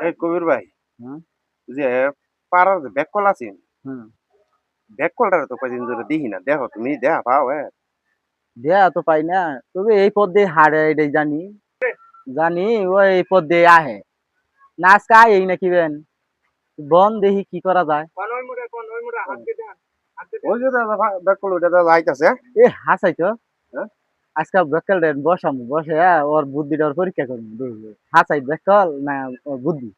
এই কবির ভাই হুম যে পাড়ার যে ব্যাককল আছে হুম ব্যাককলটারে তো কয়দিন ধরে দেখি না দেখো তুমি দেখা পাও দেয়া তো পাই না তবে এই পথ দিয়ে হারে এটাই জানি জানি ও এই পথ দিয়ে আহে না আজকে আয় নাকি বেন বন দেখি কি করা যায় ওই যে ব্যাককল ওইটা তো যাইতাছে এ হাসাই তো হ্যাঁ আজকে বেকাল বসাম বসে ওর বুদ্ধিটা ওর পরীক্ষা করবো দেখবো হাসাই বেকাল না ওর বুদ্ধি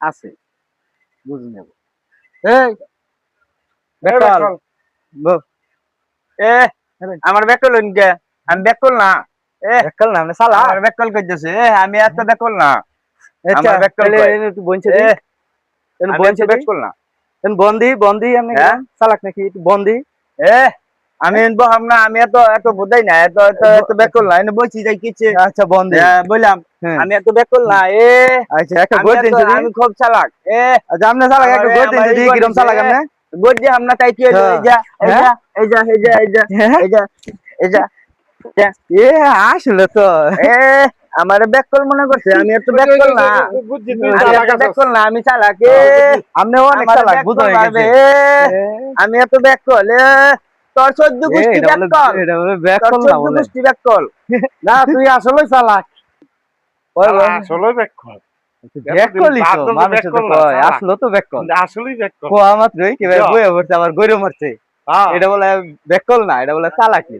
আছে বুঝে নেব এই এই বেকাল ব্যাককল এ আমার ব্যাকল কে আমি ব্যাকল না বেকাল না মানে সালা আমার ব্যাকল কইতেছে আমি এত ব্যাকল না আচ্ছা আমার ব্যাকল তাহলে কই একটু বঞ্চে এ দিই একটু আমি বঞ্চে এত দিই ব্যাকল না বন্দি বন্দি আমি হ্যাঁ? চালাক নাকি একটু বন্দি এ আমি বহাম না আমি এত এত বুঝাই না এত এত এত ব্যাকল না এনে বসি যাই কিছে আচ্ছা বন্দি বললাম হ্যাঁ আমি এত ব্যাকল না আচ্ছা একটা আমি গোদ দিন এত- যদি আমি খুব চালাক আচ্ছা আপনি চালাক একটা গোদ দিন যদি কিরম চালাক আপনি গোদ যে আমরা তাই কি হলো এই যা এই যা এই যা এই যা এই যা হ্যাঁ? এই যা এই যা এ আসলে তো এ আমার ব্যাকল মনে করছে আমি এত ব্যাকল না বুঝছি তুই আমি চালাক এত আছিস। ব্যাকল না আমি চালাক আপনি অনেক আমার চালাক ব্যাকল বুঝ হয়ে পারবে, গেছে আমি এত ব্যাকল তোর 14 গোষ্ঠী ব্যাকল এটা বলে তোর ব্যাকল না 14 বলে গোষ্ঠী ব্যাকল না তুই আসলে চালাক ওই আসলে ব্যাককল ব্যাকলই তো বাদ দাও, মানুষ তো ব্যাকল না, কয় চালাক। আসলে তো ব্যাকল আসলেই ব্যাককল কোয়া মাত্রই কি ভাই যা। বইয়া পড়ছে আবার গইরে মারছে হ্যাঁ এটা বলে ব্যাকল না এটা বলে চালাকি